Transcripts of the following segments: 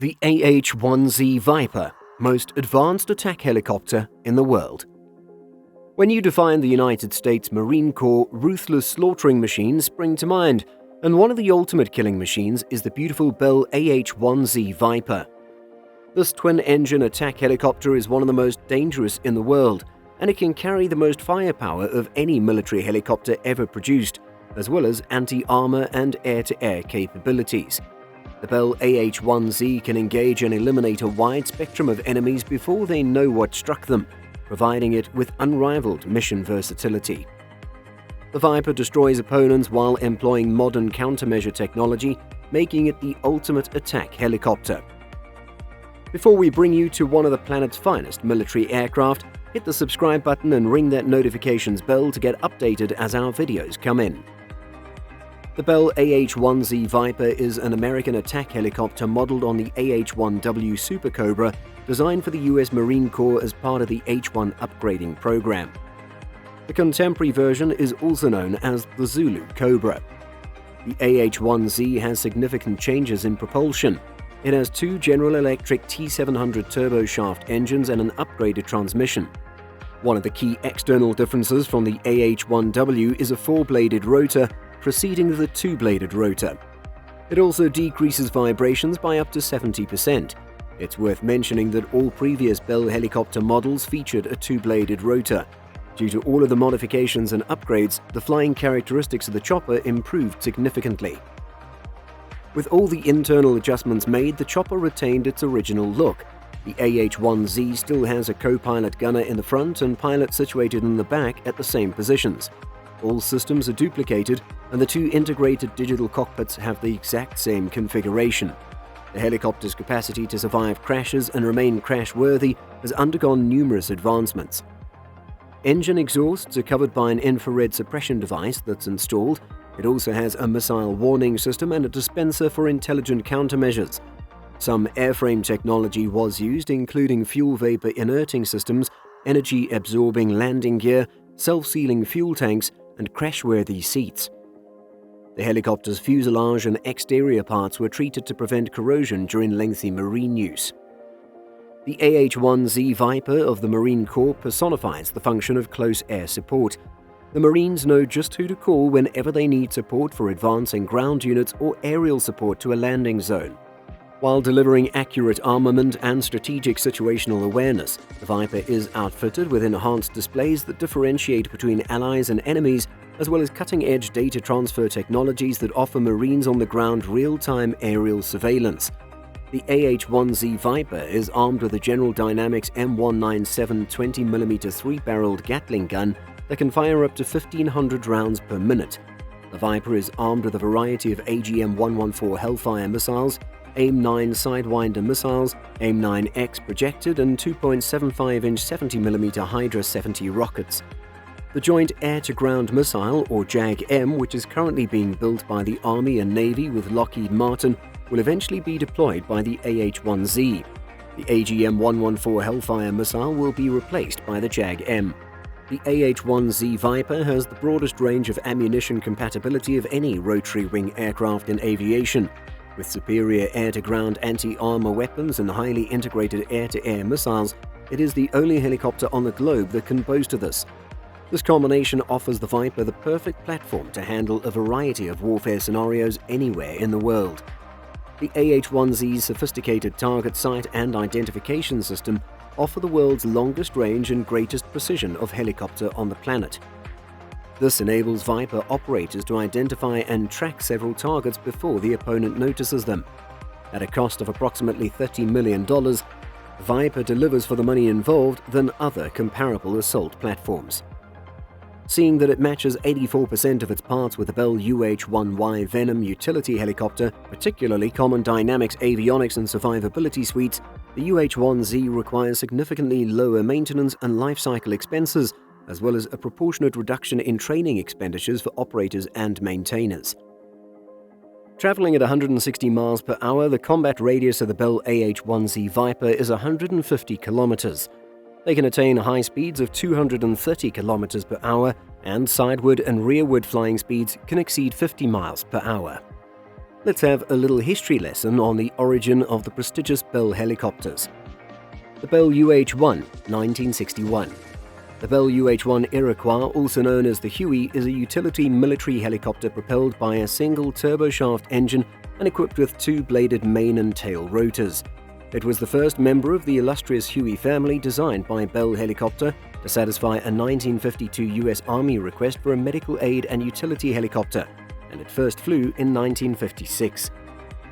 The AH-1Z Viper, most advanced attack helicopter in the world. When you define the United States Marine Corps, ruthless slaughtering machines spring to mind, and one of the ultimate killing machines is the beautiful Bell AH-1Z Viper. This twin-engine attack helicopter is one of the most dangerous in the world, and it can carry the most firepower of any military helicopter ever produced, as well as anti-armor and air-to-air capabilities. The Bell AH-1Z can engage and eliminate a wide spectrum of enemies before they know what struck them, providing it with unrivaled mission versatility. The Viper destroys opponents while employing modern countermeasure technology, making it the ultimate attack helicopter. Before we bring you to one of the planet's finest military aircraft, hit the subscribe button and ring that notifications bell to get updated as our videos come in. The Bell AH-1Z Viper is an American attack helicopter modeled on the AH-1W Super Cobra, designed for the U.S. Marine Corps as part of the H-1 upgrading program. The contemporary version is also known as the Zulu Cobra. The AH-1Z has significant changes in propulsion. It has two General Electric T700 turboshaft engines and an upgraded transmission. One of the key external differences from the AH-1W is a four-bladed rotor preceding the two-bladed rotor. It also decreases vibrations by up to 70%. It's worth mentioning that all previous Bell helicopter models featured a two-bladed rotor. Due to all of the modifications and upgrades, the flying characteristics of the chopper improved significantly. With all the internal adjustments made, the chopper retained its original look. The AH-1Z still has a co-pilot gunner in the front and pilot situated in the back at the same positions. All systems are duplicated, and the two integrated digital cockpits have the exact same configuration. The helicopter's capacity to survive crashes and remain crash-worthy has undergone numerous advancements. Engine exhausts are covered by an infrared suppression device that's installed. It also has a missile warning system and a dispenser for intelligent countermeasures. Some airframe technology was used, including fuel vapor inerting systems, energy-absorbing landing gear, self-sealing fuel tanks, and crash-worthy seats. The helicopter's fuselage and exterior parts were treated to prevent corrosion during lengthy marine use. The AH-1Z Viper of the Marine Corps personifies the function of close air support. The Marines know just who to call whenever they need support for advancing ground units or aerial support to a landing zone. While delivering accurate armament and strategic situational awareness, the Viper is outfitted with enhanced displays that differentiate between allies and enemies, as well as cutting-edge data transfer technologies that offer Marines on the ground real-time aerial surveillance. The AH-1Z Viper is armed with a General Dynamics M197 20mm 3-barreled Gatling gun that can fire up to 1,500 rounds per minute. The Viper is armed with a variety of AGM-114 Hellfire missiles, AIM-9 Sidewinder missiles, AIM-9X projected, and 2.75-inch 70mm Hydra 70 rockets. The Joint Air-to-Ground Missile, or JAG-M, which is currently being built by the Army and Navy with Lockheed Martin, will eventually be deployed by the AH-1Z. The AGM-114 Hellfire missile will be replaced by the JAG-M. The AH-1Z Viper has the broadest range of ammunition compatibility of any rotary-wing aircraft in aviation. With superior air-to-ground anti-armor weapons and highly integrated air-to-air missiles, it is the only helicopter on the globe that can boast of this. This combination offers the Viper the perfect platform to handle a variety of warfare scenarios anywhere in the world. The AH-1Z's sophisticated target sight and identification system offer the world's longest range and greatest precision of helicopter on the planet. This enables Viper operators to identify and track several targets before the opponent notices them. At a cost of approximately $30 million, Viper delivers for the money involved than other comparable assault platforms. Seeing that it matches 84% of its parts with the Bell UH-1Y Venom utility helicopter, particularly Common Dynamics avionics and survivability suites, the UH-1Z requires significantly lower maintenance and life cycle expenses, as well as a proportionate reduction in training expenditures for operators and maintainers. Traveling at 160 miles per hour, the combat radius of the Bell AH-1Z Viper is 150 kilometers. They can attain high speeds of 230 kilometers per hour, and sideward and rearward flying speeds can exceed 50 miles per hour. Let's have a little history lesson on the origin of the prestigious Bell helicopters. The Bell UH-1, 1961. The Bell UH-1 Iroquois, also known as the Huey, is a utility military helicopter propelled by a single turboshaft engine and equipped with two-bladed main and tail rotors. It was the first member of the illustrious Huey family designed by Bell Helicopter to satisfy a 1952 U.S. Army request for a medical aid and utility helicopter, and it first flew in 1956.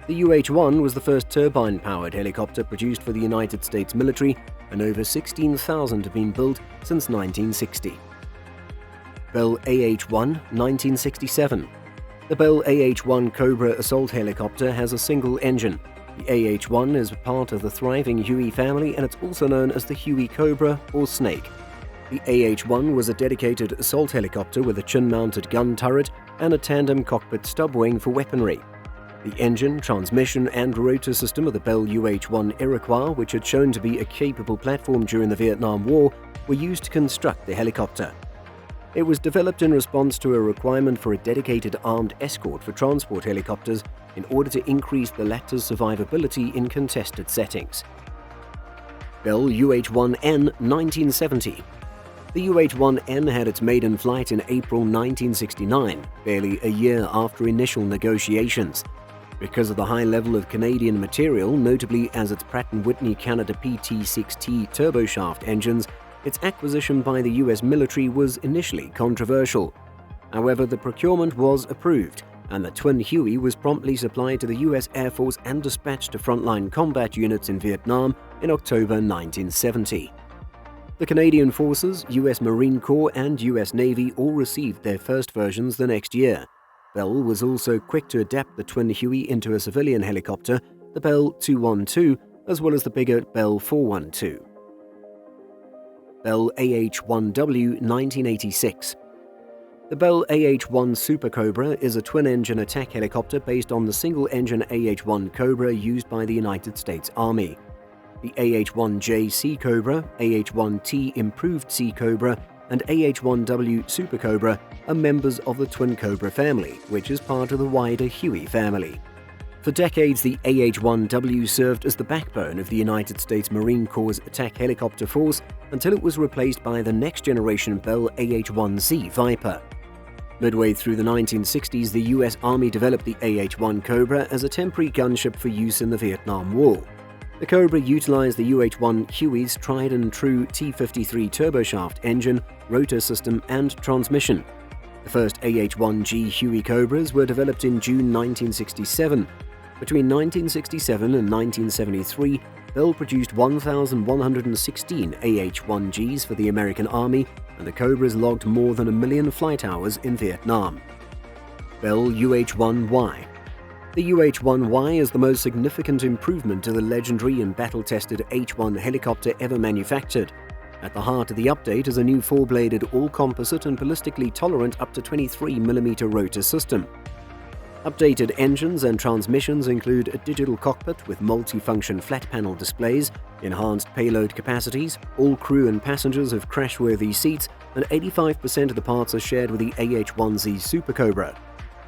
The UH-1 was the first turbine-powered helicopter produced for the United States military, and over 16,000 have been built since 1960. Bell AH-1, 1967. The Bell AH-1 Cobra assault helicopter has a single engine. The AH-1 is part of the thriving Huey family, and it's also known as the Huey Cobra or Snake. The AH-1 was a dedicated assault helicopter with a chin-mounted gun turret and a tandem cockpit stub wing for weaponry. The engine, transmission, and rotor system of the Bell UH-1 Iroquois, which had shown to be a capable platform during the Vietnam War, were used to construct the helicopter. It was developed in response to a requirement for a dedicated armed escort for transport helicopters in order to increase the latter's survivability in contested settings. Bell UH-1N, 1970. The UH-1N had its maiden flight in April 1969, barely a year after initial negotiations. Because of the high level of Canadian material, notably as its Pratt & Whitney Canada PT6T turboshaft engines, its acquisition by the U.S. military was initially controversial. However, the procurement was approved, and the twin Huey was promptly supplied to the U.S. Air Force and dispatched to frontline combat units in Vietnam in October 1970. The Canadian Forces, U.S. Marine Corps, and U.S. Navy all received their first versions the next year. Bell was also quick to adapt the twin Huey into a civilian helicopter, the Bell 212, as well as the bigger Bell 412. Bell AH-1W, 1986. The Bell AH-1 Super Cobra is a twin-engine attack helicopter based on the single-engine AH-1 Cobra used by the United States Army. The AH-1J Sea Cobra, AH-1T Improved Sea Cobra, and AH-1W Super Cobra are members of the Twin Cobra family, which is part of the wider Huey family. For decades, the AH-1W served as the backbone of the United States Marine Corps' attack helicopter force until it was replaced by the next-generation Bell AH-1Z Viper. Midway through the 1960s, the U.S. Army developed the AH-1 Cobra as a temporary gunship for use in the Vietnam War. The Cobra utilized the UH-1 Huey's tried-and-true T-53 turboshaft engine, rotor system, and transmission. The first AH-1G Huey Cobras were developed in June 1967. Between 1967 and 1973, Bell produced 1,116 AH-1Gs for the American Army, and the Cobras logged more than 1 million flight hours in Vietnam. Bell UH-1Y. The UH-1Y is the most significant improvement to the legendary and battle-tested H-1 helicopter ever manufactured. At the heart of the update is a new 4-bladed all-composite and ballistically tolerant up to 23mm rotor system. Updated engines and transmissions include a digital cockpit with multi-function flat-panel displays, enhanced payload capacities, all crew and passengers have crash-worthy seats, and 85% of the parts are shared with the AH-1Z Super Cobra.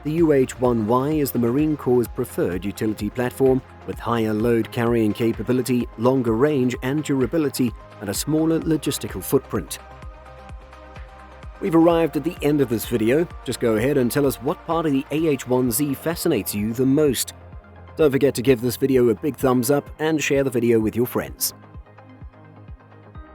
The UH-1Y is the Marine Corps' preferred utility platform, with higher load carrying capability, longer range and durability, and a smaller logistical footprint. We've arrived at the end of this video. Just go ahead and tell us what part of the AH-1Z fascinates you the most. Don't forget to give this video a big thumbs up and share the video with your friends.